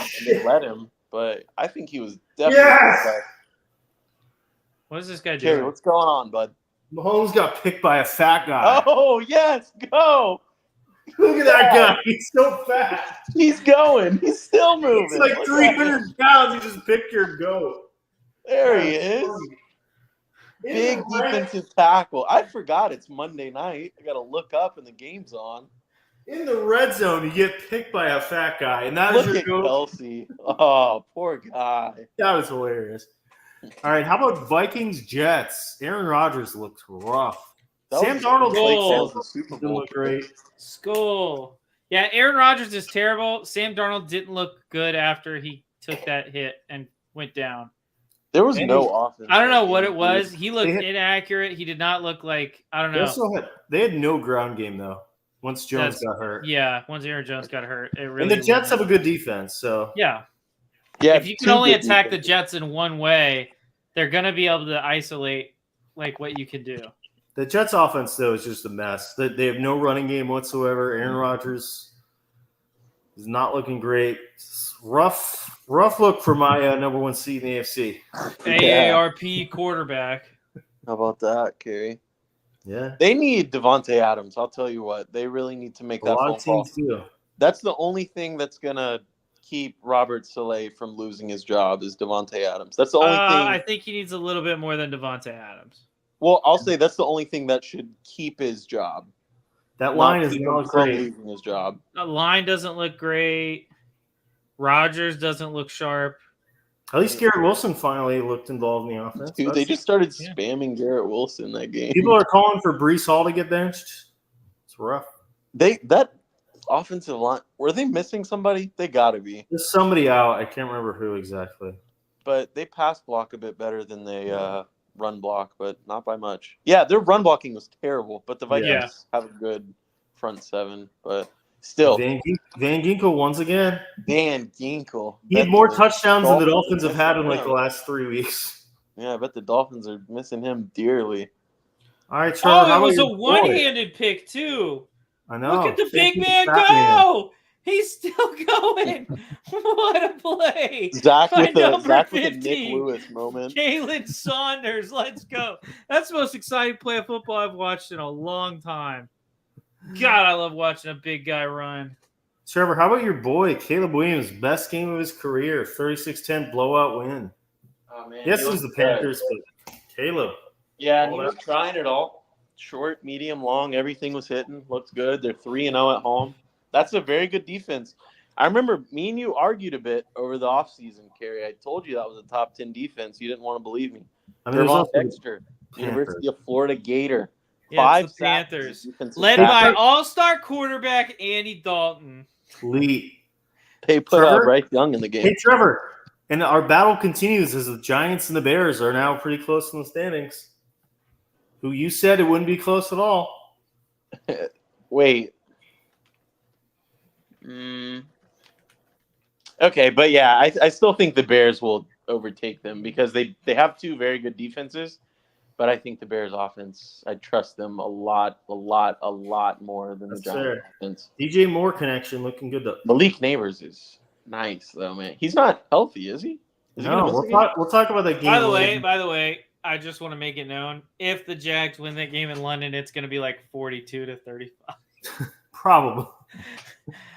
Shit! And they let him, but I think he was definitely. Yes! What is this guy doing? Jerry, what's going on, bud? Mahomes got picked by a fat guy. Oh yes, go! Look at that guy. He's so fast. He's going. He's still moving. He's like 300 pounds. He just picked your goat. There he is. Big defensive tackle. I forgot it's Monday night. I got to look up and the game's on. In the red zone, you get picked by a fat guy, and that is Look your at goat. Kelsey. Oh, poor guy. That was hilarious. All right, how about Vikings Jets? Aaron Rodgers looked rough. Sam Darnold didn't look great. Skull. Yeah, Aaron Rodgers is terrible. Sam Darnold didn't look good after he took that hit and went down. There was no offense. I don't know what it was. He looked inaccurate. He did not look like, I don't know. They had no ground game, though, once Jones got hurt. Yeah, once Aaron Jones got hurt. It really and the Jets have a good defense, so. Yeah. Yeah, if you can only attack the Jets in one way, they're going to be able to isolate like what you can do. The Jets offense, though, is just a mess. They have no running game whatsoever. Aaron Rodgers is not looking great. It's rough look for my number one seed in the AFC. AARP quarterback. How about that, Kerry? Yeah. They need Devontae Adams. I'll tell you what. They really need to make that phone call. Do. That's the only thing that's going to keep Robert Saleh from losing his job is Devontae Adams. That's the only thing. I think he needs a little bit more than Devontae Adams. Well, I'll say that's the only thing that should keep his job. That line is not great. Losing his job. The line doesn't look great. Rodgers doesn't look sharp. At least Garrett Wilson finally looked involved in the offense. Dude, they just started spamming Garrett Wilson that game. People are calling for Breece Hall to get benched. It's rough. That offensive line, were they missing somebody? They got to be. There's somebody out. I can't remember who exactly. But they pass block a bit better than they run block, but not by much. Yeah, their run blocking was terrible, but the Vikings have a good front seven. But still. Van Ginkel once again. Van Ginkel. He had more touchdowns than the Dolphins have had in like the last 3 weeks. Yeah, I bet the Dolphins are missing him dearly. All right, Trevor. Oh, it was a one-handed pick, too. I know. Look at the big man go. He's still going. What a play. Zach with a Nick Lewis moment. Kalen Saunders, let's go. That's the most exciting play of football I've watched in a long time. God, I love watching a big guy run. Trevor, how about your boy, Caleb Williams, best game of his career, 36-10 blowout win? Oh, man. Yes, it was the Panthers, but Caleb. Yeah, and he was trying it all. Short, medium, long, everything was hitting. Looks good. They're 3-0 at home. That's a very good defense. I remember me and you argued a bit over the offseason, Kerry. I told you that was a top 10 defense. You didn't want to believe me. Trevon Dexter, University of Florida Gator. Yeah, 5 Panthers. sacks. Led by all-star quarterback Andy Dalton. They put Bryce Young in the game. Hey, Trevor. And our battle continues as the Giants and the Bears are now pretty close in the standings. Who you said it wouldn't be close at all. Wait. Okay, but yeah, I still think the Bears will overtake them because they have two very good defenses, but I think the Bears offense, I trust them a lot more than the Giants offense. DJ Moore connection looking good though. Malik Neighbors is nice though, man. He's not healthy, is he? No, we'll talk about that game. By the way, I just want to make it known, if the Jags win that game in London, it's going to be like 42-35. Probably.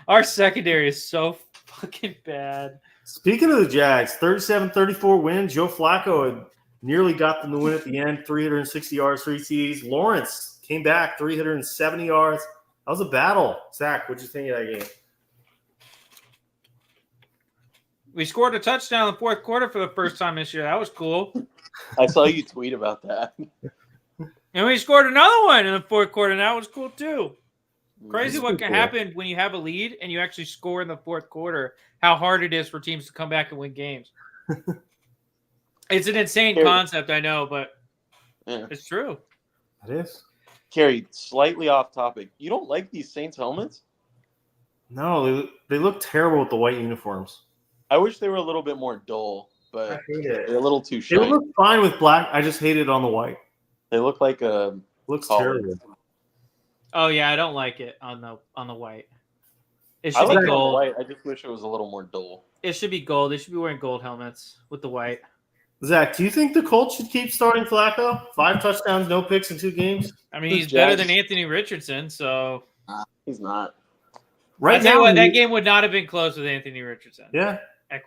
Our secondary is so fucking bad. Speaking of the Jags, 37-34 win. Joe Flacco had nearly got them the win at the end, 360 yards, 3 TDs. Lawrence came back, 370 yards. That was a battle. Zach, what'd you think of that game? We scored a touchdown in the fourth quarter for the first time this year. That was cool. I saw you tweet about that. And we scored another one in the fourth quarter, and that was cool too. Crazy what can happen when you have a lead and you actually score in the fourth quarter, how hard it is for teams to come back and win games. It's an insane concept, I know, but it's true. It is. Kerry, slightly off topic. You don't like these Saints helmets? No, they look terrible with the white uniforms. I wish they were a little bit more dull, but they're a little too shiny. They look fine with black. I just hate it on the white. They look like a looks terrible. Oh yeah, I don't like it on the white. It should be gold. White. I just wish it was a little more dull. It should be gold. They should be wearing gold helmets with the white. Zach, do you think the Colts should keep starting Flacco? 5 touchdowns, no picks in 2 games. I mean, he's better than Anthony Richardson, so He's not. Right I tell you now, what, that game would not have been close with Anthony Richardson. Yeah.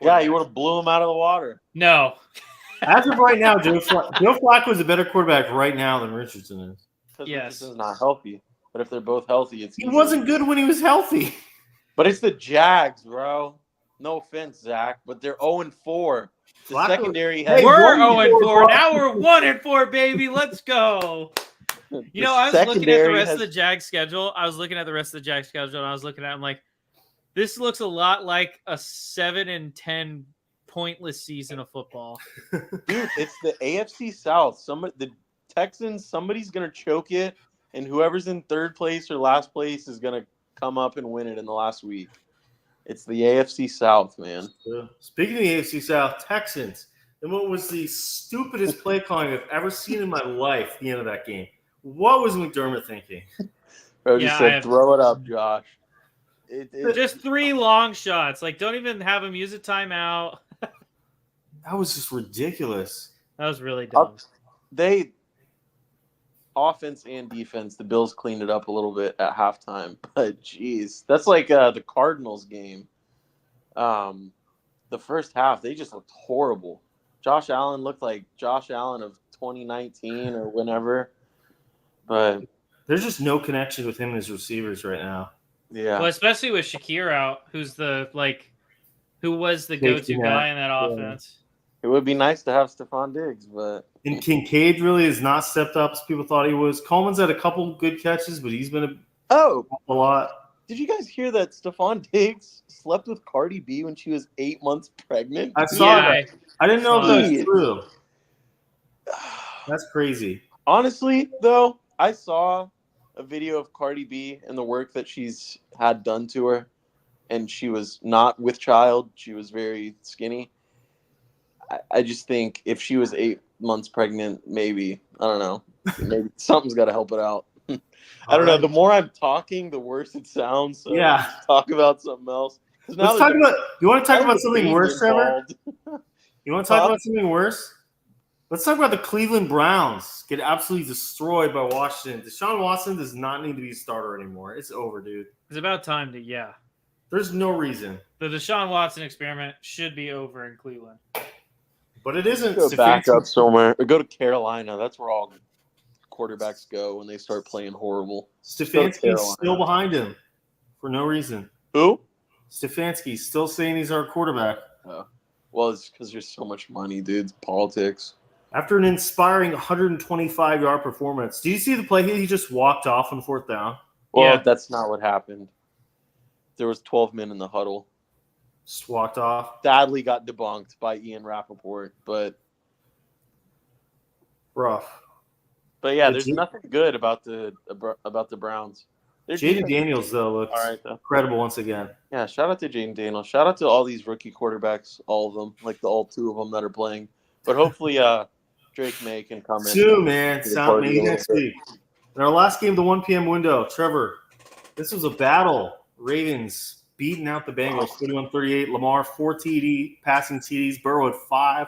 Yeah, you would have blew him out of the water. No. As of right now, Joe Flacco is a better quarterback right now than Richardson is. Because Yes. Richardson's not healthy. But if they're both healthy, it's He wasn't good when he was healthy. But it's the Jags, bro. No offense, Zach, but they're 0-4. The Flacco- secondary has. Hey, We're 1-4, 0-4. Now we're 1-4, baby. Let's go. You know, I was looking at the rest of the Jags schedule. I was looking at the rest of the Jags schedule, and I was looking at it, I'm like, this looks a lot like a 7-10 pointless season of football. Dude, it's the AFC South. The Texans, somebody's going to choke it, and whoever's in third place or last place is going to come up and win it in the last week. It's the AFC South, man. Speaking of the AFC South, Texans. And what was the stupidest play calling I've ever seen in my life at the end of that game? What was McDermott thinking? Bro just said, throw it up, Josh. Just 3 long shots. Like, don't even have him use a timeout. That was just ridiculous. That was really dumb. Offense and defense, the Bills cleaned it up a little bit at halftime. But, geez, that's like the Cardinals game. The first half, they just looked horrible. Josh Allen looked like Josh Allen of 2019 or whenever. But there's just no connection with him and his receivers right now. Yeah. Well, especially with Shakir out, who was the go-to guy in that offense. It would be nice to have Stephon Diggs, but and Kincaid really has not stepped up as people thought he was. Coleman's had a couple good catches, but he's been a lot. Did you guys hear that Stephon Diggs slept with Cardi B when she was 8 months pregnant? I saw that. I didn't know if that was true. That's crazy. Honestly, though, I saw a video of Cardi B and the work that she's had done to her, and she was not with child. She was very skinny. I just think if she was 8 months pregnant, maybe, I don't know, maybe something's got to help it out. I don't know. The more I'm talking, the worse it sounds. So yeah. Let's talk about something else. Let's talk about. You want to talk about something worse, Trevor? You want to talk about something worse? Let's talk about the Cleveland Browns get absolutely destroyed by Washington. Deshaun Watson does not need to be a starter anymore. It's over, dude. It's about time to, yeah. There's no reason. The Deshaun Watson experiment should be over in Cleveland. But it isn't. Go back up somewhere. Or go to Carolina. That's where all quarterbacks go when they start playing horrible. Stefanski's still behind him for no reason. Who? Stefanski's still saying he's our quarterback. Oh. Well, it's because there's so much money, dude. It's politics. After an inspiring 125-yard performance, do you see the play he just walked off on 4th down? Well, that's not what happened. There was 12 men in the huddle. Just walked off. Sadly got debunked by Ian Rappaport, but rough. But yeah, there's nothing good about the Browns. Jaden Daniels though looks incredible once again. Yeah, shout out to Jaden Daniels. Shout out to all these rookie quarterbacks, all of them, like all 2 of them that are playing. But hopefully, Drake May can come in. Soon, man. Sound maybe next week. In our last game, the 1 p.m. window, Trevor, this was a battle. Ravens beating out the Bengals, 41-38. Lamar, 4 passing TDs. Burrow at 5.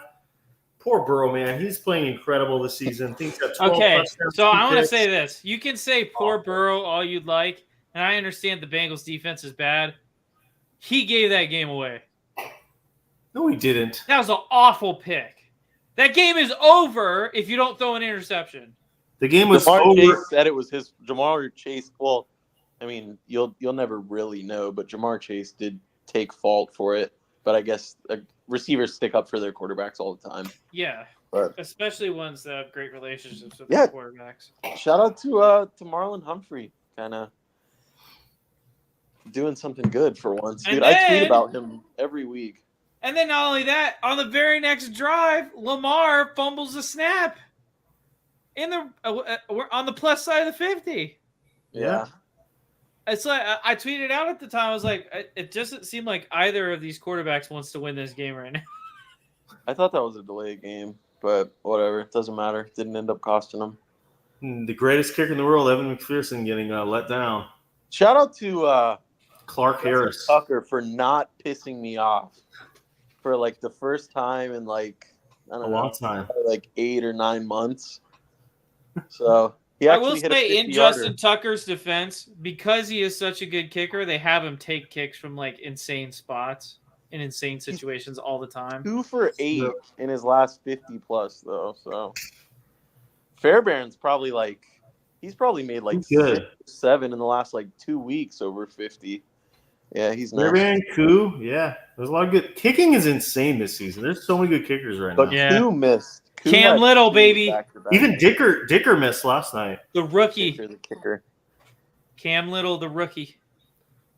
Poor Burrow, man. He's playing incredible this season. I think he's got 12 touchdowns. So I want to say this. You can say poor Burrow all you'd like, and I understand the Bengals defense is bad. He gave that game away. No, he didn't. That was an awful pick. That game is over if you don't throw an interception. The game was Jamar over. Chase said it was his. Jamar Chase. Well, I mean, you'll never really know, but Jamar Chase did take fault for it. But I guess receivers stick up for their quarterbacks all the time. Yeah, especially ones that have great relationships with their quarterbacks. Shout out to Marlon Humphrey, kind of doing something good for once, dude. I tweet about him every week. And then not only that, on the very next drive, Lamar fumbles the snap we're on the plus side of the 50. Yeah. It's like I tweeted out at the time. I was like, it doesn't seem like either of these quarterbacks wants to win this game right now. I thought that was a delayed game, but whatever. It doesn't matter. It didn't end up costing them. The greatest kicker in the world, Evan McPherson, getting let down. Shout out to Clark Harris Tucker for not pissing me off for like the first time in like I don't know, long time, like 8 or 9 months. So He I will actually hit a say, in 50-yarder. Justin Tucker's defense, because he is such a good kicker, they have him take kicks from like insane spots in insane situations all the time. 2 for 8 in his last 50 plus though. So Fairbairn's probably like he's probably made like Good. 6, 7 in the last like 2 weeks over 50. Yeah, he's nice. Fairbairn, Koo, yeah. There's a lot of good kicking is insane this season. There's so many good kickers right But now. Yeah. Koo missed. Koo Cam had Little, 2 baby. back-to-back. Even Dicker missed last night. The rookie. The kicker. Cam Little, the rookie.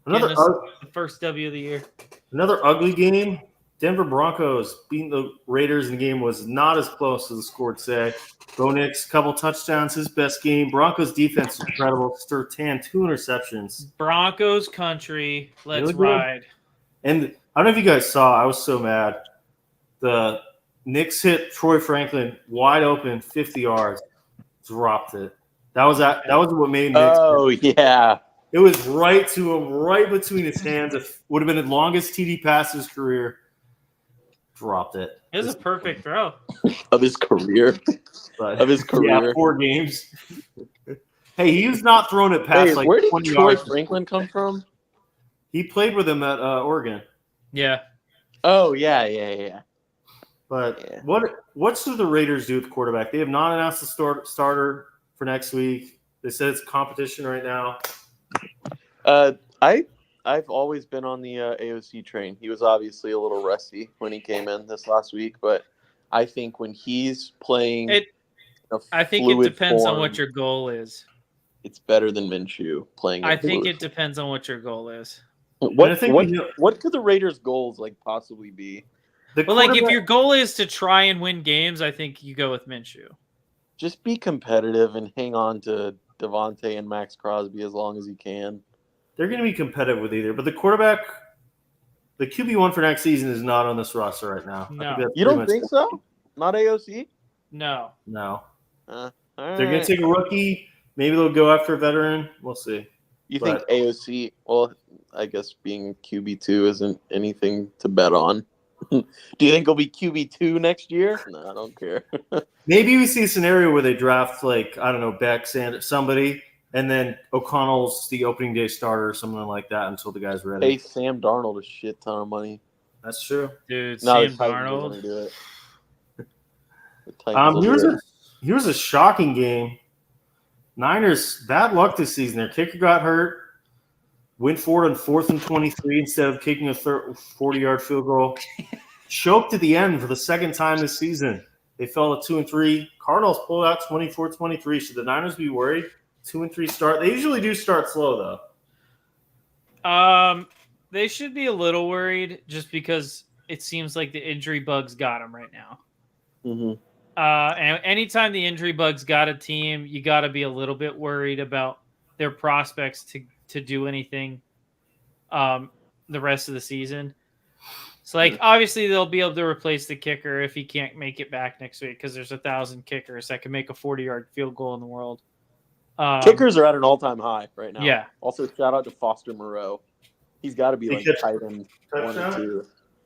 Another Getting us the first W of the year. Another ugly game. Denver Broncos beating the Raiders in the game was not as close as the score would say. Bo Nix, couple touchdowns, his best game. Broncos defense was incredible. Surtain, 2 interceptions. Broncos country. Let's Really good. ride. And I don't know if you guys saw, I was so mad. The Knicks hit Troy Franklin wide open, 50 yards, dropped it. That was what made Knicks. Oh yeah. It was right to him, right between his hands. It would have been the longest TD pass of his career. Dropped it. It was a perfect throw. Of his career. But, Of his career. Yeah, 4 games. Hey, he was not throwing it past like where did 20 Troy yards. Franklin come from? He played with him at Oregon. Yeah. Oh yeah. But Yeah. what should the Raiders do with the quarterback? They have not announced the starter for next week. They said it's competition right now. I've always been on the AOC train. He was obviously a little rusty when he came in this last week, but I think when he's playing, I think it depends on what your goal is. It's better than Minshew playing. I think it depends on what your goal is. What could the Raiders' goals like possibly be? But like, if your goal is to try and win games, I think you go with Minshew. Just be competitive and hang on to Devontae and Max Crosby as long as you can. They're going to be competitive with either, but the quarterback, the QB1 for next season is not on this roster right now. No. You don't think so? Not AOC? No. No. All They're going to take a rookie. Maybe they'll go after a veteran. We'll see. You think AOC? Well, I guess being QB2 isn't anything to bet on. Do you think he'll be QB2 next year? No, I don't care. Maybe we see a scenario where they draft, like, I don't know, Beck, Sanders, somebody, and then O'Connell's the opening day starter or something like that until the guy's ready. Pay Sam Darnold a shit ton of money. That's true. Dude, No, Sam Darnold. Do it. Here's a shocking game. Niners, bad luck this season. Their kicker got hurt. Went forward on 4th and 23 instead of kicking a 40-yard field goal. Choked at the end for the second time this season. They fell to 2-3. Cardinals pulled out 24-23. Should the Niners be worried? 2-3 start. They usually do start slow, though. They should be a little worried just because it seems like the injury bugs got them right now. Mm-hmm. And anytime the injury bugs got a team, you got to be a little bit worried about their prospects to do anything the rest of the season. So, like, obviously they'll be able to replace the kicker if he can't make it back next week because there's 1,000 kickers that can make a 40-yard field goal in the world. Kickers are at an all-time high right now. Yeah. Also, shout out to Foster Moreau. He's got to be like tight end 1 or 2.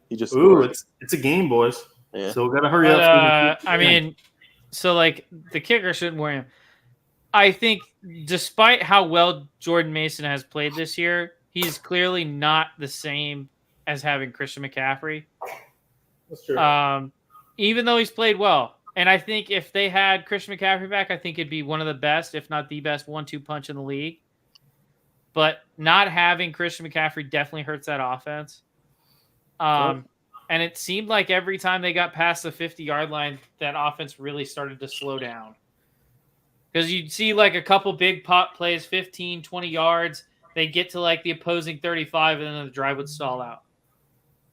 He just it's a game, boys. Yeah. So we got to hurry up. I mean, so like the kicker shouldn't worry him. I think despite how well Jordan Mason has played this year, he's clearly not the same as having Christian McCaffrey. That's true. Even though he's played well. And I think if they had Christian McCaffrey back, I think it'd be one of the best, if not the best 1-2 punch in the league. But not having Christian McCaffrey definitely hurts that offense. And it seemed like every time they got past the 50-yard line, that offense really started to slow down. Because you'd see like a couple big pop plays, 15, 20 yards. They get to like the opposing 35, and then the drive would stall out.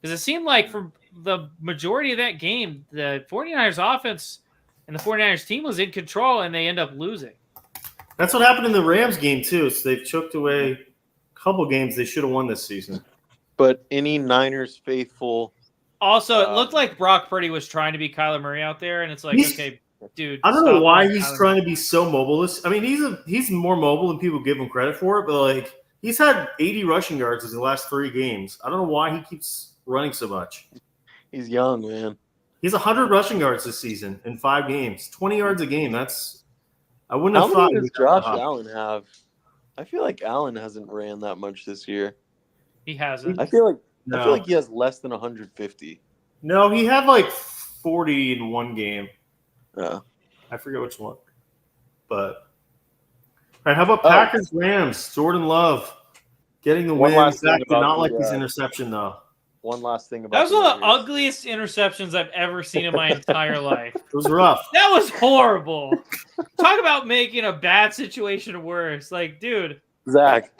Because it seemed like for the majority of that game, the 49ers offense and the 49ers team was in control, and they end up losing. That's what happened in the Rams game, too. So they've choked away a couple games they should have won this season. But any Niners faithful... Also, it looked like Brock Purdy was trying to be Kyler Murray out there, and it's like, okay, dude. I don't know why he's trying to be so mobile. I mean, he's more mobile than people give him credit for, but like he's had 80 rushing yards in the last 3 games. I don't know why he keeps running so much. He's young, man. He's 100 rushing yards this season in 5 games, 20 yards a game. That's I wouldn't How have thought. many does Josh Allen have? I feel like Allen hasn't ran that much this year. He hasn't. I feel like he has less than 150. No, he had like 40 in one game. Yeah. I forget which one. But all right, how about Packers Rams? Jordan Love getting the win. Zach did not like his interception though. One last thing about that was one of the ugliest interceptions I've ever seen in my entire life. It was rough. That was horrible. Talk about making a bad situation worse. Like, dude. Zach,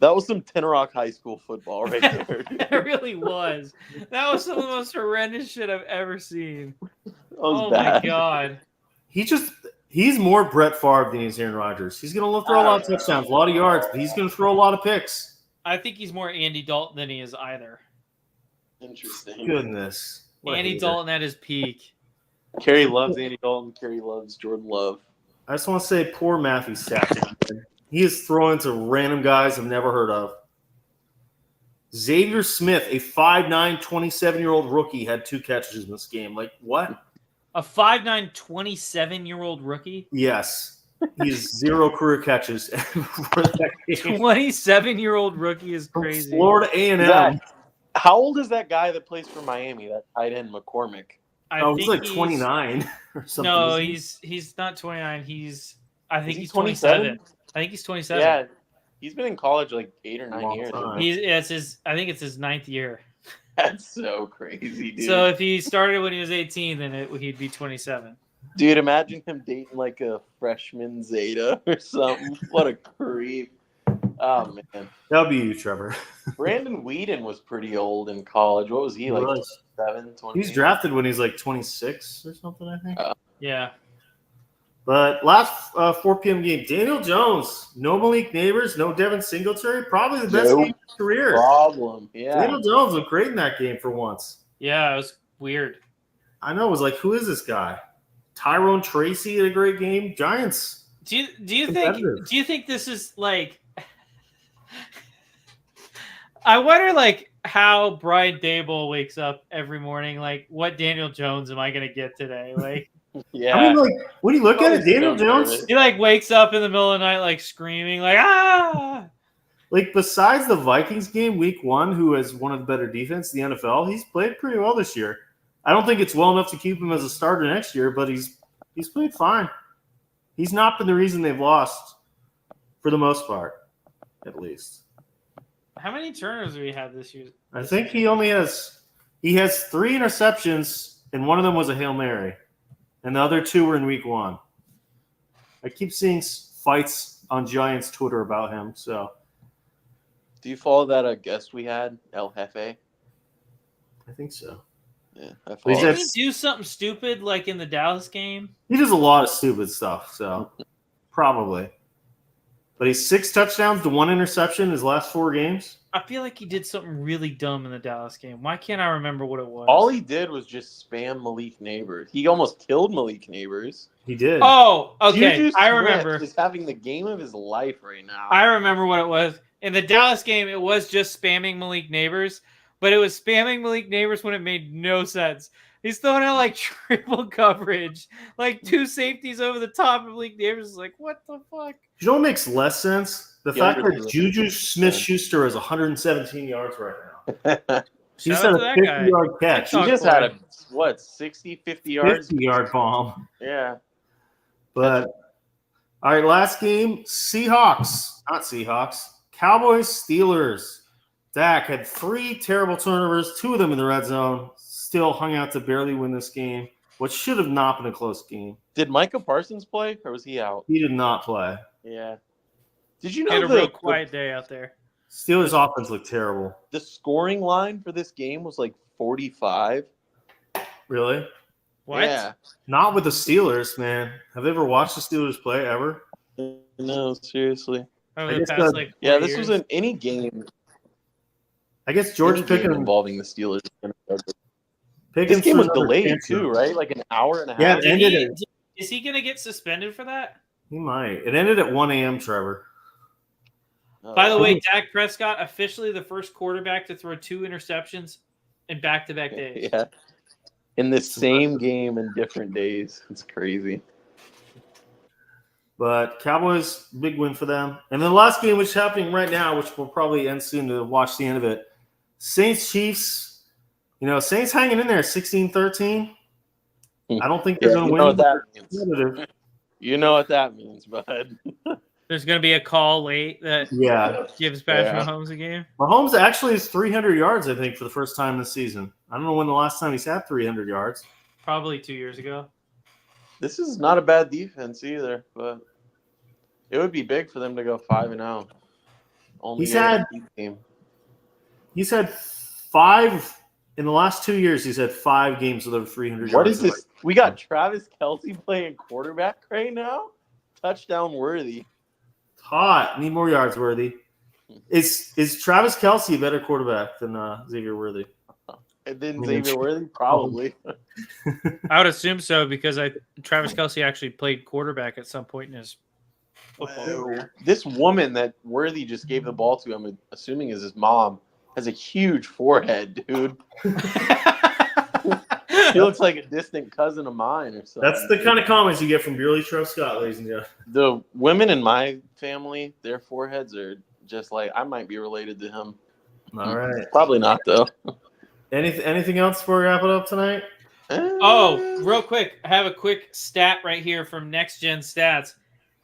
that was some Tin Rock High School football right there. It really was. That was some of the most horrendous shit I've ever seen. Oh my God. He's more Brett Favre than he's Aaron Rodgers. He's going to throw a lot of touchdowns, a lot of yards, but he's going to throw a lot of picks. I think he's more Andy Dalton than he is either. Interesting. Goodness. Andy Dalton at his peak. Kerry loves Andy Dalton. Kerry loves Jordan Love. I just want to say poor Matthew Stafford. He is throwing to random guys I've never heard of. Xavier Smith, a 5'9", 27-year-old rookie, had 2 catches in this game. Like, what? A 5'9", 27-year-old rookie? Yes. He has 0 career catches for that game. 27-year-old rookie is crazy. From Florida A&M. How old is that guy that plays for Miami, that tight end McCormick? He's like 29 or something. No, he's not 29. I think he's 27. I think he's 27. Yeah, he's been in college like 8 or 9 years. I think it's his 9th year. That's so crazy, dude. So if he started when he was 18, then he'd be 27. Dude, imagine him dating like a freshman Zeta or something. What a creep. Oh, man. That'll be you, Trevor. Brandon Whedon was pretty old in college. What was he, like 27, 20? He's drafted when he's like 26 or something, I think. Yeah. But last 4 p.m. game, Daniel Jones, no Malik Neighbors, no Devin Singletary, probably the best game of his career. Problem, yeah. Daniel Jones looked great in that game for once. Yeah, it was weird. I know. It was like, who is this guy? Tyrone Tracy had a great game. Giants. Do you think this is like? I wonder like how Brian Dable wakes up every morning. Like, what Daniel Jones am I gonna get today? Like. Yeah. I mean, like, when you look at it, Daniel Jones, he like wakes up in the middle of the night, like screaming, like ah. Like besides the Vikings game, Week 1, who has one of the better defense in the NFL, he's played pretty well this year. I don't think it's well enough to keep him as a starter next year, but he's played fine. He's not been the reason they've lost, for the most part, at least. How many turnovers do we have this year? I think he has 3 interceptions, and one of them was a Hail Mary. And the other 2 were in Week 1. I keep seeing fights on Giants Twitter about him. So, do you follow that guest we had, El Jefe? I think so. Yeah, did he do something stupid like in the Dallas game? He does a lot of stupid stuff. So, probably. But he's 6 touchdowns to 1 interception his last 4 games. I feel like he did something really dumb in the Dallas game. Why can't I remember what it was? All he did was just spam Malik Neighbors. He almost killed Malik Neighbors. He did. Oh, okay. I remember. He's having the game of his life right now. I remember what it was. In the Dallas game, it was just spamming Malik Neighbors, but it was spamming Malik Neighbors when it made no sense. He's throwing out like triple coverage, like 2 safeties over the top of Malik Neighbors. Is like, what the fuck? You know what makes less sense? The fact that Juju Smith-Schuster has 117 yards right now. She just had a 50-yard catch. She just had a, 60, 50 yards? 50-yard bomb. Yeah. But, all right, last game, Cowboys, Steelers. Dak had 3 terrible turnovers, 2 of them in the red zone. Still hung out to barely win this game, which should have not been a close game. Did Micah Parsons play, or was he out? He did not play. Yeah. Did you know had a real quiet day out there? Steelers' offense looked terrible. The scoring line for this game was like 45. Really? What? Yeah. Not with the Steelers, man. Have they ever watched the Steelers play ever? No, seriously. Over the past, like, yeah, this years? was in any game. I guess George Pickens involving the Steelers. Pickens this game was delayed too, right? Like an hour and a half. Yeah, it ended. Is he going to get suspended for that? He might. It ended at 1 a.m., Trevor. By the way, Dak Prescott, officially the first quarterback to throw 2 interceptions in back-to-back days. Yeah. In the same game in different days. It's crazy. But Cowboys, big win for them. And then the last game, which is happening right now, which will probably end soon to watch the end of it. Saints-Chiefs. Saints hanging in there, 16-13. I don't think they're going to win. What that means. You know what that means, bud. There's going to be a call late that gives Patrick Mahomes a game. Mahomes actually is 300 yards, I think, for the first time this season. I don't know when the last time he's had 300 yards. Probably 2 years ago. This is not a bad defense either, but it would be big for them to go 5-0. He's had 5 in the last 2 years. He's had 5 games with over 300 yards. What is this? We got Travis Kelce playing quarterback right now. Touchdown worthy. Hot. Need more yards, Worthy. Is Travis Kelce a better quarterback than Xavier Worthy? And then Xavier Worthy? Probably. I would assume so because Travis Kelce actually played quarterback at some point in his football career. This woman that Worthy just gave the ball to, I'm assuming is his mom, has a huge forehead, dude. He looks like a distant cousin of mine or something. That's the kind of comments you get from Burley Trev Scott, ladies and gentlemen. The women in my family, their foreheads are just like, I might be related to him. All right. Probably not, though. Anything else before we wrap it up tonight? Oh, real quick. I have a quick stat right here from Next Gen Stats.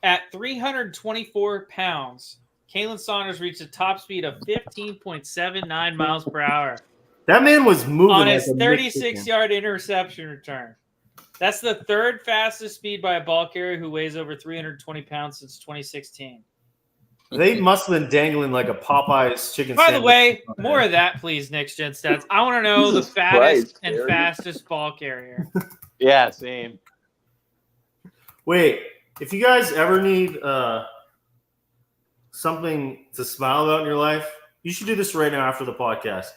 At 324 pounds, Kalen Saunders reached a top speed of 15.79 miles per hour. That man was moving on his 36-yard interception return. That's the third fastest speed by a ball carrier who weighs over 320 pounds since 2016. They must have been dangling like a Popeye's chicken By sandwich. the way, more of that, please, Next Gen Stats. I want to know the fattest and fastest ball carrier. Yeah, same. Wait, if you guys ever need something to smile about in your life, you should do this right now after the podcast.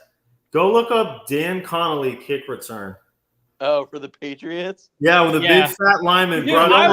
Go look up Dan Connolly kick return. Oh, for the Patriots? Yeah, with a big fat lineman. Dude, I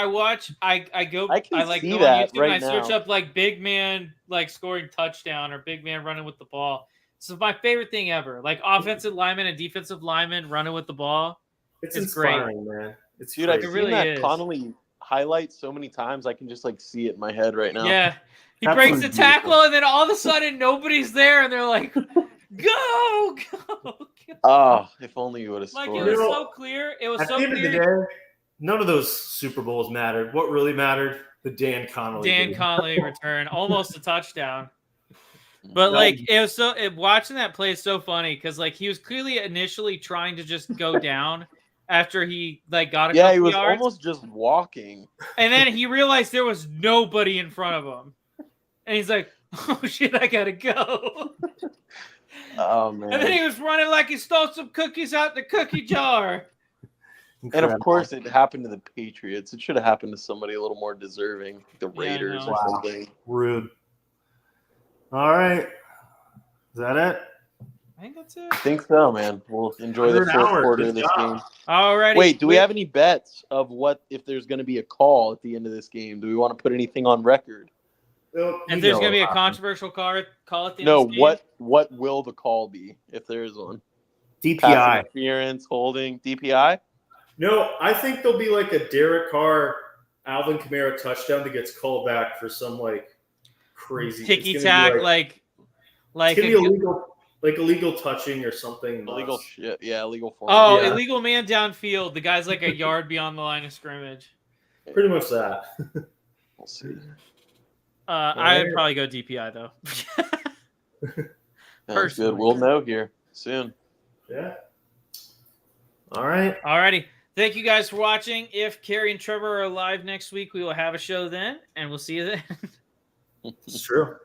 watch. I go. I like go on YouTube and I search up like big man like scoring touchdown or big man running with the ball. This is my favorite thing ever. Like offensive lineman and defensive lineman running with the ball. It's inspiring, great, man. It's dude, I've seen that Connolly highlight so many times. I can just like see it in my head right now. Yeah, he breaks the tackle and then all of a sudden nobody's there and they're like, "Go, go!" Oh, if only you would have scored. Like it was so clear. It was so clear. At the end of the day, none of those Super Bowls mattered. What really mattered? The Dan Connolly return, almost a touchdown. But like it was watching that play is so funny because like he was clearly initially trying to just go down after he like got a couple he was yards. Almost just walking, and then he realized there was nobody in front of him, and he's like, "Oh shit, I gotta go." Oh man! And then he was running like he stole some cookies out the cookie jar. And of course, it happened to the Patriots. It should have happened to somebody a little more deserving, the Raiders or something. Rude. All right, is that it? I think that's it. I think so, man. We'll enjoy the fourth quarter of this game. Alrighty. Wait, do we have any bets of what if there's going to be a call at the end of this game? Do we want to put anything on record? And there's going to be a controversial call at the end of this game? No, what will the call be if there is one? DPI. Pass interference, holding, DPI? No, I think there'll be like a Derek Carr, Alvin Kamara touchdown that gets called back for some like crazy ticky-tack, like it's gonna be illegal touching or something. Illegal shit. Yeah, illegal form. Oh, yeah. Illegal man downfield. The guy's like a yard beyond the line of scrimmage. Pretty much that. We'll see. I would probably go DPI though. Sounds good. We'll know here soon. Yeah. All right. Alrighty. Thank you guys for watching. If Carrie and Trevor are alive next week, we will have a show then, and we'll see you then. It's true.